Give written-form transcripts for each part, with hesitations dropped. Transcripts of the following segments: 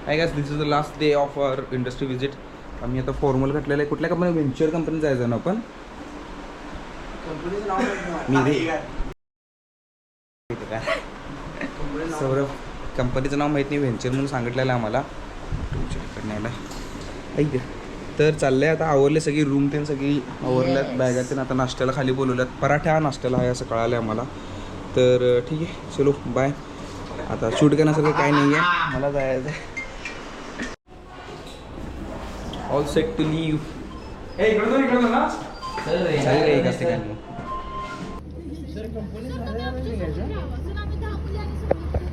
I guess this is the last day of our industry visit. आम्ही आता formal घातलेलं आहे. कुठल्या कंपनी? व्हेंचर कंपनी जायचं ना आपण. सौरभ कंपनीचं नाव माहीत नाही, व्हेंचर म्हणून सांगितलेलं आहे आम्हाला. न्यायला ऐक. तर चाललंय आता. आवरले सगळी रूम ते सगळी आवरल्यात, बॅगा ते आता नाश्त्याला खाली बोलवल्यात. पराठा नाश्त्याला आहे असं कळालं आम्हाला. तर ठीक आहे, चलो बाय. आता शूट करण्यासारखं काही नाही आहे, मला जायचं आहे. All set to leave.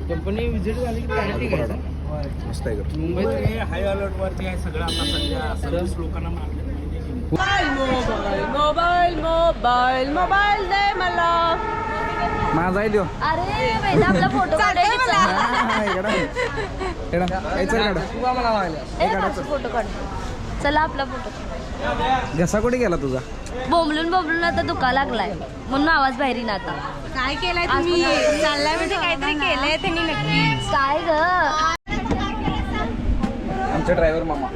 Company visit झाली की डायरेक्ट घ्यायचं. मस्त आहे का? मुंबईत हाय अलर्ट वरती आहे सगळं आता सध्या. सर्वच लोकांना मोबाईल मोबाईल मोबाईल दे मला. माझा आहे देव. अरे वेदा आपला फोटो फोटो काढ. चला आपला फोटो. घसा कुठे गेला तुझा? बोंबलून बोंबलून आता दुखा लागलाय म्हणून आवाज बाहेर ना. आता काय केलंय तुम्ही? चाललाय म्हणजे काहीतरी केलंय त्यांनी नक्की. काय ग? आमचा ड्रायव्हर मामा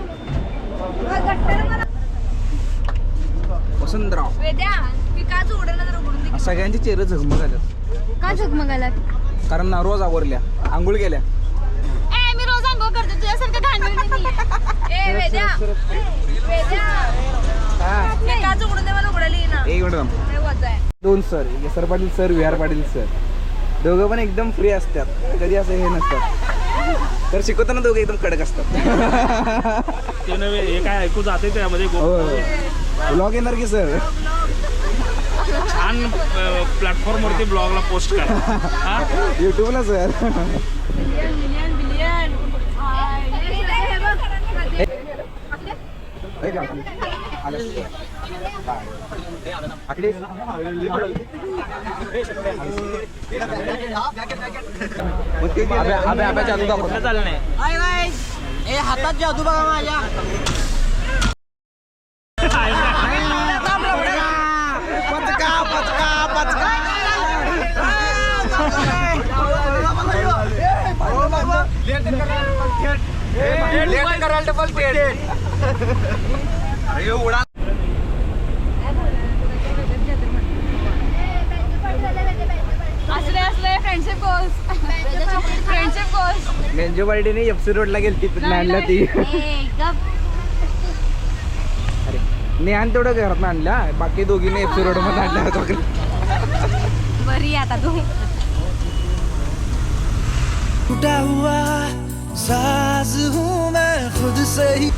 वसंतराव. वेद्या मी का जोडलं तर उघडून दे. सगळ्यांचे चेहरे झगमग झाले. का झगमगाला? कारण ना रोज आवरल्या, आंघोळ केल्या. ए मी रोज अंघोळ करते तुझ्यासारखं घाणेरडे नाही. ए वेद्या वेद्या मी का जोडून दे मला उघडायला येईना. एक मिनिट थांब. काय वजा आहे. दोन सर, सर पाटील सर, विहार पाटील सर, दोघं पण एकदम फ्री असतात. कधी असं हे नसतात. तर शिकवताना दोघं एकदम कडक असतात. ते नव्हे, हे काय ऐकू जाते त्यामध्ये. ब्लॉग येणार की सर? छान प्लॅटफॉर्मवरती ब्लॉगला पोस्ट करा. युट्यूबला सर. बिलियन बिलियन जादू दाखव. चाललं नाही. हातात जादू बघा माझ्या. असले असले फ्रेंडशिप गोल्स. Friendship goals. मेंजो पार्टीने एफसी रोडला गेली ती आणल्या ती. अरे नेहान तेवढं घरात आणल्या, बाकी दोघीने एफसी रोड मध्ये आणल्या. बरी आता तू. टूटा हुआ साज हूँ मैं खुद से ही.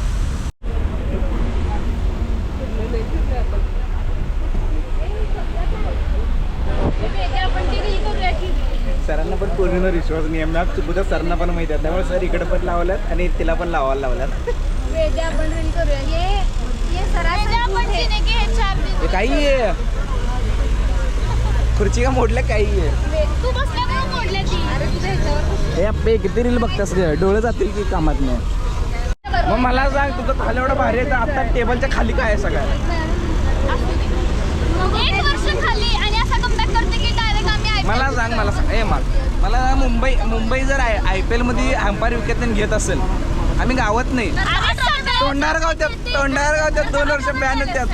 सरांना पण पूर्ण विश्वास नाही आहे. मॅप चुकून सरांना पण माहिती आहे, त्यामुळे सर इकडे पण लावल्यात आणि तिला पण लावायला लावल्यात. वेद्या आपण रील करूया. ये सरासरी आपण तिने की हे 4 दिन. हे काही आहे, खुर्ची का मोडल्या काही आहे. तू बसल्या का मोडल्या ती? अरे तुझ्या ह्याच्यावर हे अप्पे किती रील बघतास रे, डोळे जातील की कामात नाही. मग मला सांग, तुझं खाली एवढं भारी आहे तर आता टेबलच्या खाली काय आहे सगळं? 1 वर्ष खाली आणि असा कमबॅक करते की डायरेक्ट आम्ही मला सांग, मला मुंबई जर IPL मध्ये अंपायर विकेट घेत असेल, आम्ही गावात नाही, तोंडावर गावत्यात 2 वर्ष बॅन होत्यात.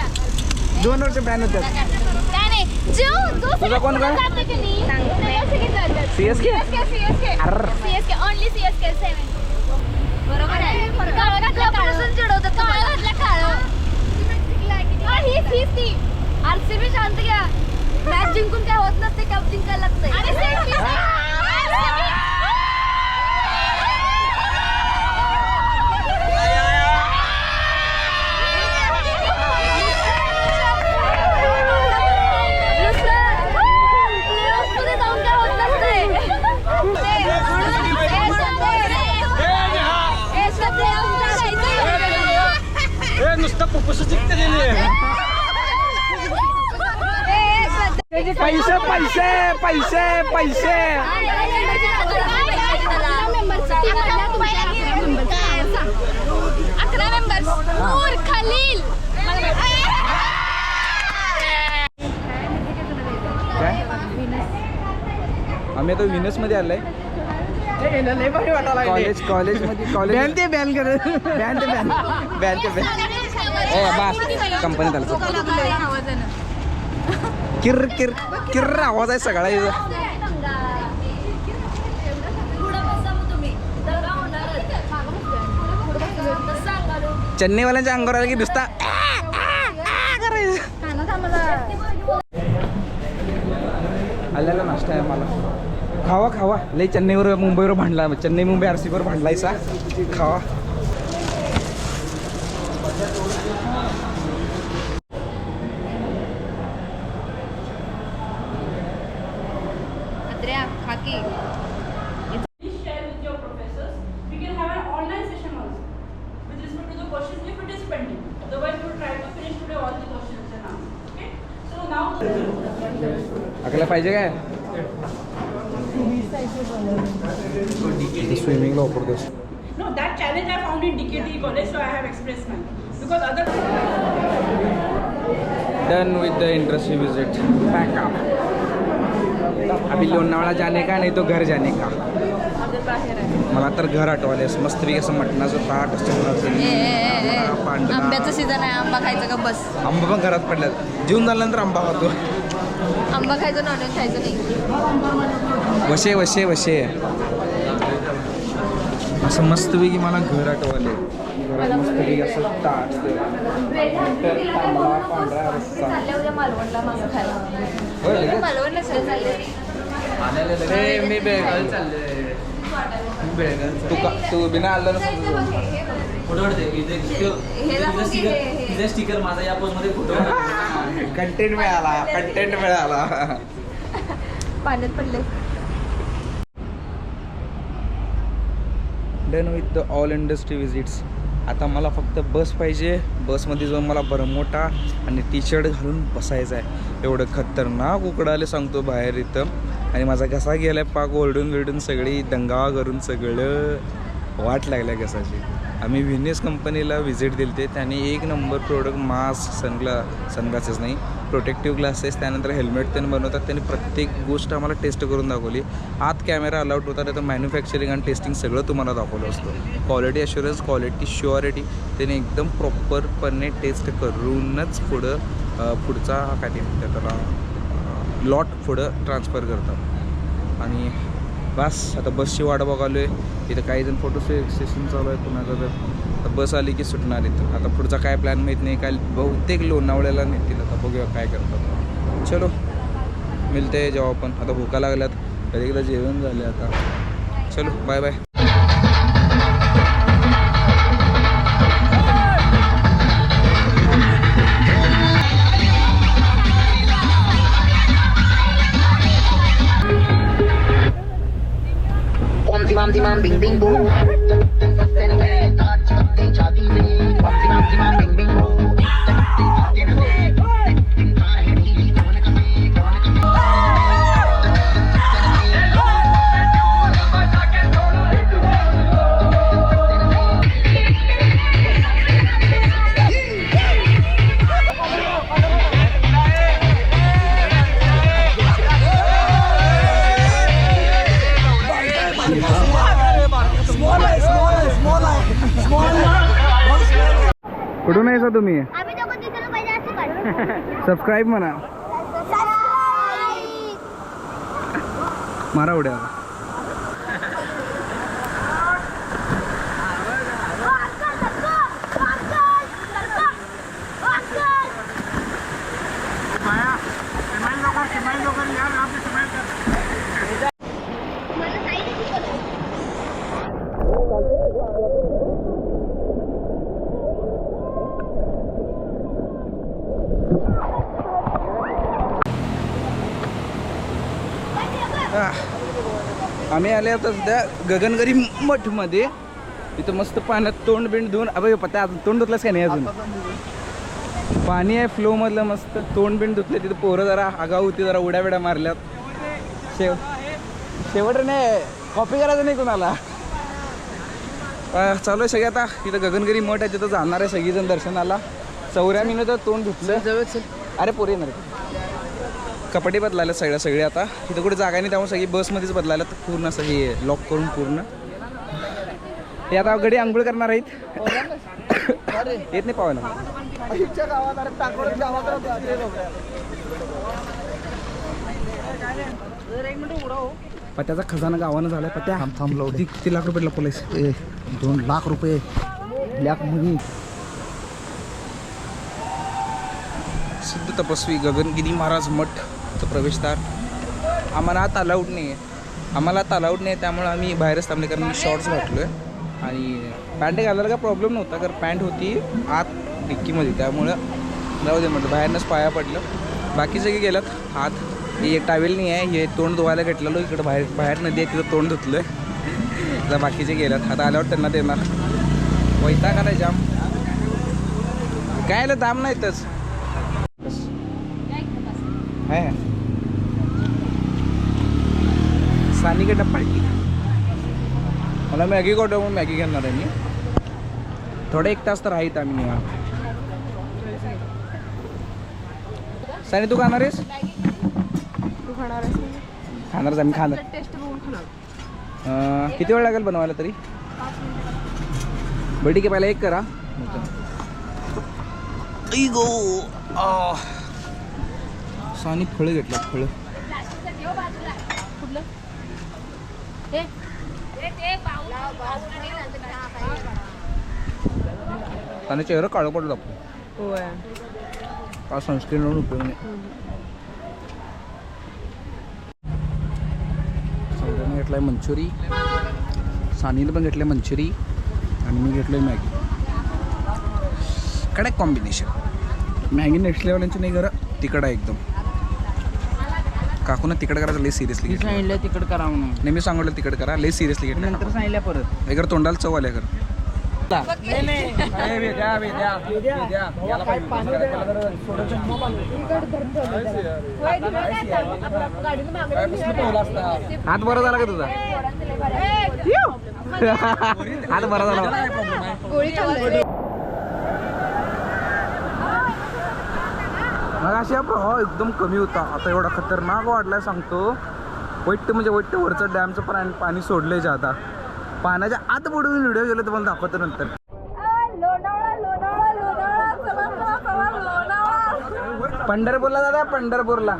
2 वर्ष बॅन होत्यात. तुझा कोण काय? CSK only CSK 7. बरोबर आहे. काळं घातलं काळं चिडवतात. काळं घातलं काळं. ही RCB शांत घ्या. मॅच जिंकून काय होत नसते, कप जिंकायला लागतंय. नुसतं पुपुस जिंकते. पैसे पैसे पैसे पैसे. नूर खलील. काय आम्ही आता विनस मध्ये आलोय. कॉलेजमध्ये कॉलेज बॅन ते बॅन कर बॅन ते बॅन बॅन ते बॅन ए बस कंपनीत आलं किर किर किर आवाज आहे सगळा इथं. चेन्नईवाल्यांच्या अंगावर आलं की नुसता आलेला नाश्ता आहे मला. खावा खावा लई चेन्नईवर मुंबईवर भांडला चेन्नई मुंबई RCB वर भांडलायचा खावा. खाकी share with your professors. We can have an online session also with respect to the questions if it is pending. Otherwise, we will try to finish today all the questions and answers. Okay? So now. आपल्याला पाहिजे काय स्विमिंगला वापरतोस. No, that challenge I found in DKT college, so I have expressed mine. Because other. Done with the industry visit pack up. अभी लोनावळा जाने का नहीं तो घर जाने का. मला तर घर आठवलेस मस्तपैकी असं मटणाचं ताट आंब्याचं सीझन आहे आंबा खायचा का बस. आंबा पण घरात पडल्यात जेवून झाल्यानंतर आंबा खातो. आंबा खायचं नॉनव्हेज खायचं नाही. वशे वशे वशे असं मस्तपैकी मला घर आठवले. घरात मस्तपैकी असं ताट तांबडा पांढरा रस्सा. मालवणला मागं खायला होय लगेच? मालवणला चालले मी बेळगाव चालले. तू बिना आलं ना स्टिकर माझा या पोस्ट मध्ये फोटो कंटेंट मिळाला. पाण्यात पडले. Done with the all industry visits. आता मला फक्त बस पाहिजे. बसमध्ये जाऊन मला बरमोटा आणि टी-शर्ट घालून बसायचं आहे. एवढं खतरनाक उकडाले सांगतो बाहेर इथं. आणि माझा घसा गेला आहे पाक ओरडून सगळी दंगा करून सगळं वाट लागल्या घसाची. आम्ही व्हिनिस कंपनीला व्हिजिट दिली ते त्याने 1 नंबर प्रोडक्ट मास्क सनग्लासेस नाही प्रोटेक्टिव्ह ग्लासेस त्यानंतर हेल्मेट त्यांनी बनवतात. त्यांनी प्रत्येक गोष्ट आम्हाला टेस्ट करून दाखवली. आत कॅमेरा अलाउड होता नाही तर मॅन्युफॅक्चरिंग आणि टेस्टिंग सगळं तुम्हाला दाखवलं असतं. क्वालिटी अश्युरन्स क्वालिटी श्युअरिटी त्यांनी एकदम प्रॉपरपणे टेस्ट करूनच पुढचा काय ते म्हणतात त्याला लॉट पुढं ट्रान्सफर करतात. आणि बस आता बसची वाट बघालो आहे. इथं काही जण फोटो सेशन चालू आहे पुन्हा तर बस आली की सुटणार इथं. आता पुढचा काय प्लॅन माहीत नाही. काय बहुतेक लोणावळ्याला नेतील. आता बघूया काय करतात. चलो मिळते जेव्हा आपण आता भूका लागल्यात कधी एकदा जेवण झाले आता. चलो bye bye. Bam bing bing boom. Bam bing bing boom. कुठून आहे तुम्ही आम्ही दोघं दिसायला पाहिजे असं काढ. सबस्क्राईब म्हणा मारा उड्या. आम्ही आले आता सध्या गगनगिरी मठमध्ये. इथं मस्त पाण्यात तोंड बिंड धुवून अबे पत्ता अजून तोंड धुतलंस का नाही अजून. पाणी आहे फ्लोमधलं मस्त तोंड बिंड धुतले. तिथं पोरं जरा आगाऊ होती जरा उड्या बिड्या मारल्यात. शेवट नाही कॉपी करायचं नाही कुणाला. चालू आहे सगळे आता तिथं गगनगिरी मठ आहे तिथं जाणार आहे सगळीजण दर्शनाला. 4 मिनिटं तोंड धुतलं. अरे पोरी येणार कपडे बदलायला सगळे आता इथं कुठे जागा नाही, त्यामुळे सगळी बसमध्येच बदलायला तर पूर्ण असं हे लॉक करून पूर्ण हे आता गडी आंघोळ करणार आहेत. येत नाही पावायला पत्याचा खजाना गावानं झालाय. पत्या थांबलो किती लाख रुपये लपवलेस? 2 लाख रुपये ब्लॅक मनी. सिद्ध तपस्वी गगनगिरी महाराज मठचं प्रवेशद्वार. आम्हाला आत अलाउड नाही आहे, त्यामुळे आम्ही बाहेरच थांबले, कारण मी शॉर्ट्स घातलो आहे आणि पॅन्ट घालायला काय प्रॉब्लेम नव्हता, कारण पॅन्ट होती आत डिक्कीमध्ये, त्यामुळं जाऊ दे म्हटलं बाहेरनंच पाया पडलं. बाकी सगळे गेलात आत. हे एक टावेल नाही आहे, हे तोंड धुवायला घेतलेलो इकडं बाहेर नदी आहे तिथं तोंड धुतलं आहे. आता बाकीचे गेलात, आता आल्यावर त्यांना देणार. वैताग आलाय जाम, काय दाम नाहीतच आहे. सानीकडनं पार्टी मला मॅगी कोटो म्हणून मॅगी घेणार आहे मी. थोडं 1 तास तर आहेत आम्ही निवांत. सानी तू खाणार आहेस? खाणारच आम्ही खाणार. किती वेळ लागेल बनवायला तरी? बरं ठीक आहे, पहिला 1 करा. सानी फळं घेतलं, फळं आणि चेहरा काळं पडलं आपण. का सनस्क्रीन लावून उपयोग नाही. सौर्याने घेतलाय मंचुरी, सानीने पण घेतलंय मंचुरी आणि मी घेतलंय मॅगी. कडक कॉम्बिनेशन. मॅगी नेक्स्ट लेवलची नाही खरं, तिकड आहे एकदम. काकून तिकड करायचं लय सिरियसली सांगितलं तिकड करा म्हणून. नाही मी सांगितलं तिकड करा, लय सिरियसली घेतलं. नंतर सांगितलं परत एकर तोंडाला चव आल्या कर. हात बरा झाला का तुझा? हात बरा झाला. मग अशा प्रवाह एकदम कमी होता, आता एवढा खतरनाक वाढलाय सांगतो. वैट्ट म्हणजे वैट्ट वरचं डॅमचं पाणी सोडलंय जे आता. पाण्याच्या आत बुडून व्हिडिओ गेलो तुम्हाला दाखवतो नंतर. पंढरपूरला दादा, पंढरपूरला.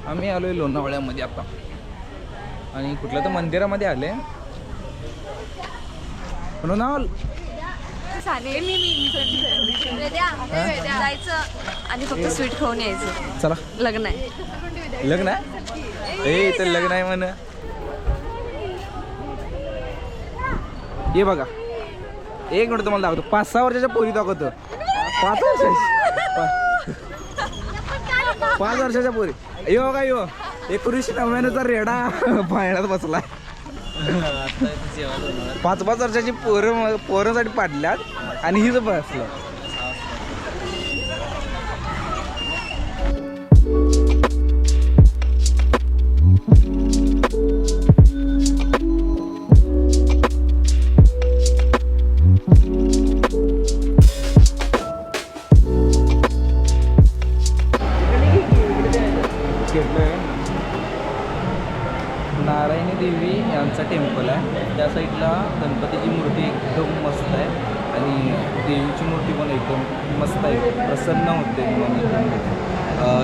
आम्ही आलोय लोणावळ्यामध्ये आता आणि कुठल्या तर मंदिरामध्ये आले. लोणावळ जायचं आणि फक्त स्वीट खाऊन यायचं. चला. लग्न आहे. लग्न आहे? ए इथं लग्न आहे म्हण. ये बघा, 1 मिनिट तुम्हाला दाखवतो. 5-6 वर्षाच्या पोरी दाखवतो. 5 वर्षाच्या पोरी. यो का यो 1999चा रेडा पाळण्यात बसलाय. 5-5 वर्षाची पोरांसाठी पाडल्यात आणि हीच बसलं. नारायणी देवी यांचा टेम्पल आहे. त्या साईडला गणपतीची मूर्ती एकदम मस्त आहे आणि देवीची मूर्ती पण एकदम मस्त आहे, प्रसन्न होते.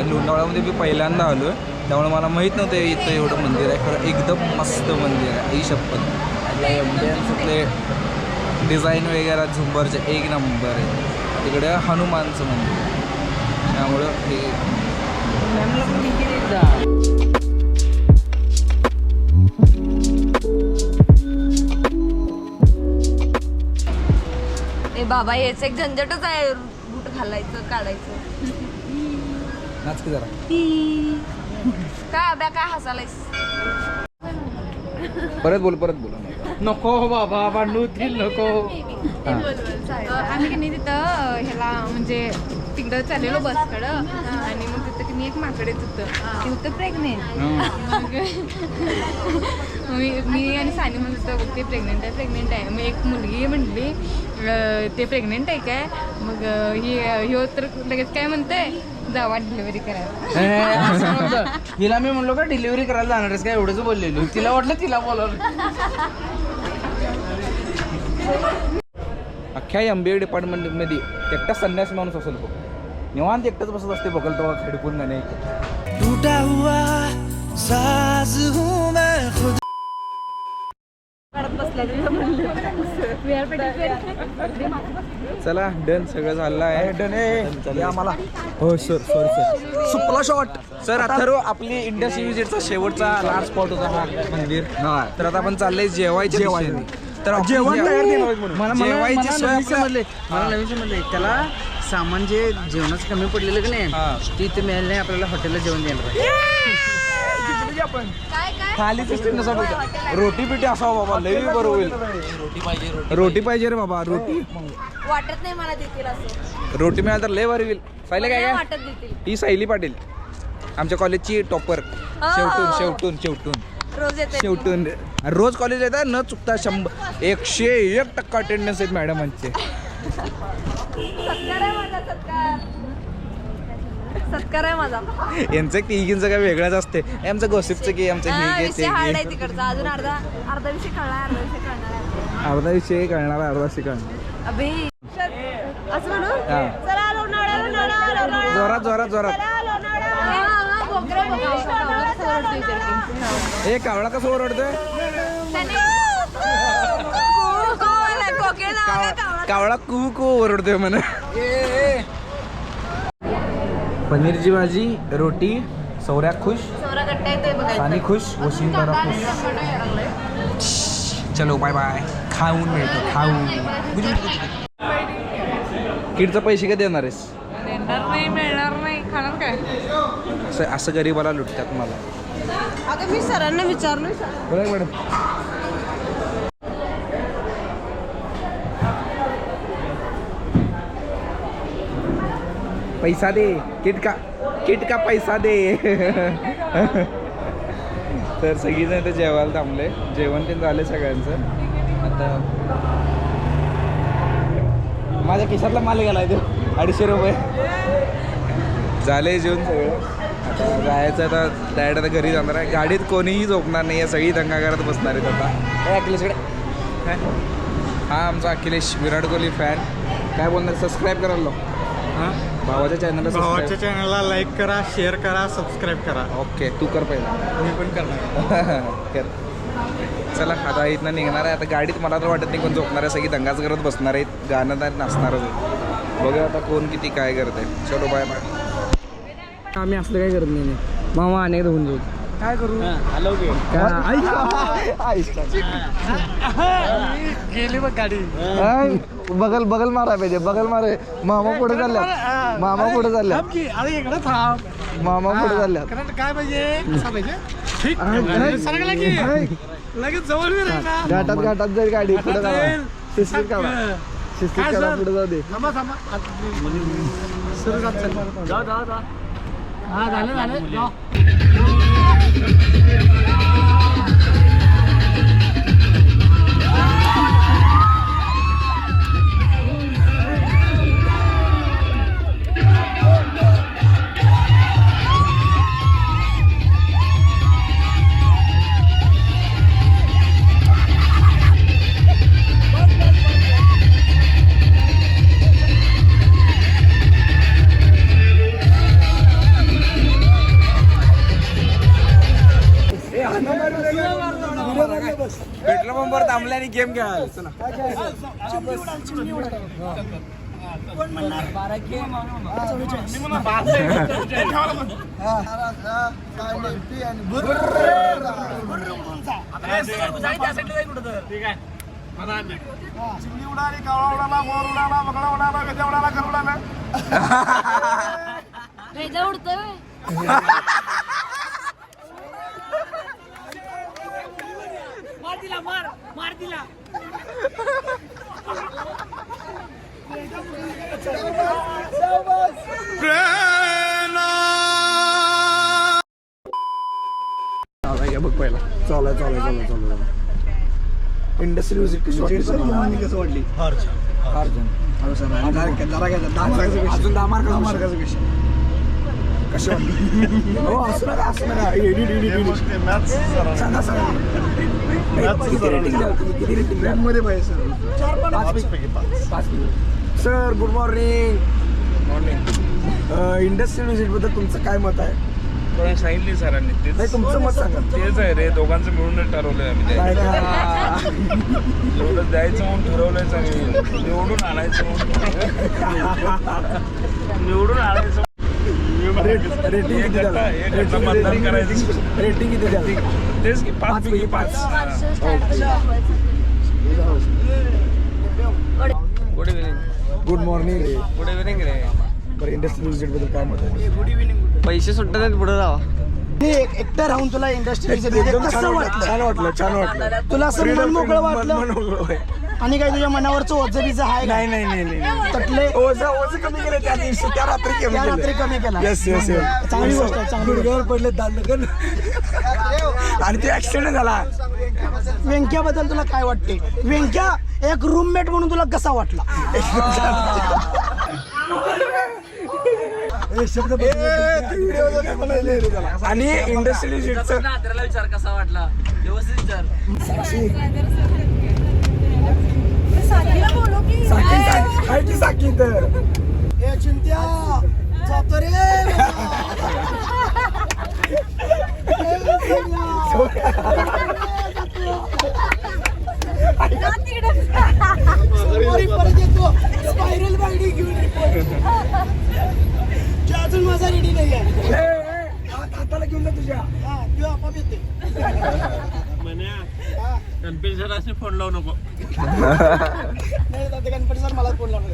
लोणावळ्यामध्ये मी पहिल्यांदा आलो आहे, त्यामुळे मला माहीत नव्हतं इथं एवढं मंदिर आहे. खरं एकदम मस्त मंदिर आहे. आई शपथ. एम्बियन्सतले डिझाईन वगैरे झुंबरचे 1 नंबर आहे. तिकडे हनुमानचं मंदिर आहे, त्यामुळं हे बाबा याच एक झंझटच आहे. बूट घालायचं, काढायचं. नाच की जरा. काय अभ्या काय हसायलायस? परत बोल नको बाबा भांडूतील नको. आम्ही की नाही तिथं ह्याला म्हणजे तिकडं चाललेलो बसकडं आणि मग तिथं की नाही एक माकड येत होतं ते होतं प्रेग्नेंट. मग मी आणि सानी म्हणत होतो ते प्रेग्नेंट आहे. मग एक मुलगी म्हटली ते प्रेग्नेंट आहे काय. मग ही तर लगेच काय म्हणते जावा डिलिव्हरी करायला. हिला मी म्हणलो का डिलिव्हरी करायला जाणार आहेस काय एवढंच बोललेलो. तिला वाटलं तिला बोलवलं. अख्ख्या MBA डिपार्टमेंटमध्ये एकटा संन्यास माणूस असेल बघ. निवांत एकटाच बसत असते बघल तेव्हा हेडफोन गाणे ऐकत. टूटा हुआ साज हूँ मैं खुद. चला डन सगळं झालं आहे. डन आम्हाला हो सर सुपला शॉट. सर अथर्व आपली इंडिया सी विजिटचा शेवटचा लास्ट स्पॉट होता हा मंदिर. तर आता आपण चाललंय जेवायच्या दिशेने. तर जेवण मला नवीन समजले त्याला सामान जे जेवणाचं कमी पडलेलं की नाही ती ते मिळालं नाही आपल्याला हॉटेलला जेवण देणार. खाली सिस्टीम नसा रोटी पिटी असावं बाबा लई बरं होईल. रोटी पाहिजे रे बाबा. रोटी वाटत नाही मला देतील असं. रोटी मिळाल तर लय बरं होईल. सायली काय काय वाटत देतील. ही सायली पाटील आमच्या कॉलेजची टॉपर. शेवटून रोज येते. शेवटून रोज कॉलेज येतात न चुकता 101% अटेंडन्स आहेत मॅडमांचे. सत्कार आहे माझा सत्कार आहे माझा. यांचं तिघींचं काय वेगळंच असते. आमचं गोसिपचं की आमचं हे विषय हार्ड आहे तिकडचा. अजून अर्धा विषय कळणार अर्धा विषय कळणार अर्धा शिकणार. अभि असं म्हणू. हा. चला लोणावळा. जोरात हे कावळा कसं ओरडतोय. कावळा कू ओरडतोय म्हणा. पनीरची भाजी रोटी सौर्या खुश आणि खुश वशिंकरा खुश. चलो बाय बाय. खाऊन मिळतो किडचं पैसे कधी देणार आहेस. मिळणार नाही खाणार काय. असं गरीबाला लुटतात मला. अगं मी सरांना विचारलोय. बरं मॅडम. पैसा दे किट का पैसा दे. तर सगळीजण इथे जेवायला थांबले. जेवण ते झाले सगळ्यांचं. आता माझ्या खिशातला माल गेलाय तो 250 रुपये झाले जेवण सगळं. आता जायचं आता डायरेक्ट आता घरी जाणार आहे. गाडीत कोणीही झोपणार नाही आहे. सगळी दंगा करत बसणार आहेत आता. अखिलेशकडे हा आमचा अखिलेश विराट कोहली फॅन. काय बोलणार. सबस्क्राईब करायला हां भावाच्या चॅनलला लाईक करा शेअर करा सबस्क्राईब करा. ओके तू कर पहिला. मी पण करणार. कर. चला आता इथनं निघणार आहे. आता गाडीत मला तर वाटत नाही कोण झोपणार आहे. सगळी दंगाच करत बसणार आहेत. गाणं तर नाचणारच आहे. बघूया आता कोण किती काय करते. चलो बाय बाय. आम्ही असलं काय करत नाही. मामा अनेक होऊन जाऊ काय करू. गेली बघ गाडी. बगल मारा पाहिजे. बगल मारे. मामा पुढे चालल्यात. मामा पुढे चालल्यात. अरे इकडे थांब. मामा पुढे चालल्यात. काय पाहिजे लगेच जवळ घाटात जाईल गाडी. पुढे शिस्तीत काढा पुढे जाऊ दे. हा झालं पेट्रोल पंपवर थांबले आणि गेम खेळायला. चला चालू इंडस्ट्रियल व्हिजिट कशी वाटली कसं वाटली फार छान अजून 10 मार्काचं कशी कशी वाटली हो असं नका एडिट सांगा किती रेटिंग मध्ये पाहिजे sir 5 sir good morning industrial visit बद्दल तुमचं काय मत आहे सांगितली सरांनी नाही तुमचं मत सांगा तेच आहे रे दोघांचं मिळूनच ठरवलंय आम्ही एवढं द्यायचं म्हणून ठरवलंय चांगलं निवडून आणायचं रेटिंग किती द्याल रेटिंग किती द्याल तेच की 5 पैकी 5 गुड मॉर्निंग रे गुड इव्हिनिंग रे बरं इंडस्ट्रियल व्हिजिट बद्दल काय मत आहे पैसे सुटतात पुढे जावा एकटा राहून तुला इंडस्ट्री एकदम छान वाटलं तुला असं मन मोकळं वाटलं होय. आणि काय तुझ्या मनावरचं ओझबीचं आहे का? नाही तटले ओझं कमी केलं त्या दिवशी त्या रात्री कमी केला येस चांगली गोष्ट आहे, चांगली गोष्ट. गुडघ्यावर पडले दांडकन आणि ते ऍक्सिडेंट झाला व्यंक्याबद्दल तुला काय वाटते व्यंक्या एक रूममेट म्हणून तुला कसा वाटला आणि इंडस्ट्रियल व्हिजिटचं विचार कसा वाटला व्यवस्थित विचार साकी तर ए चिंत्या जातो रे परत येतो स्पायरल बाईडी घेऊन अजून माझा रेडी नाही आहे हाताला घेऊन जा तुझ्या किंवा आपाप येते फोन लावू नको नाही दादा गणपती सर मला फोन लावणार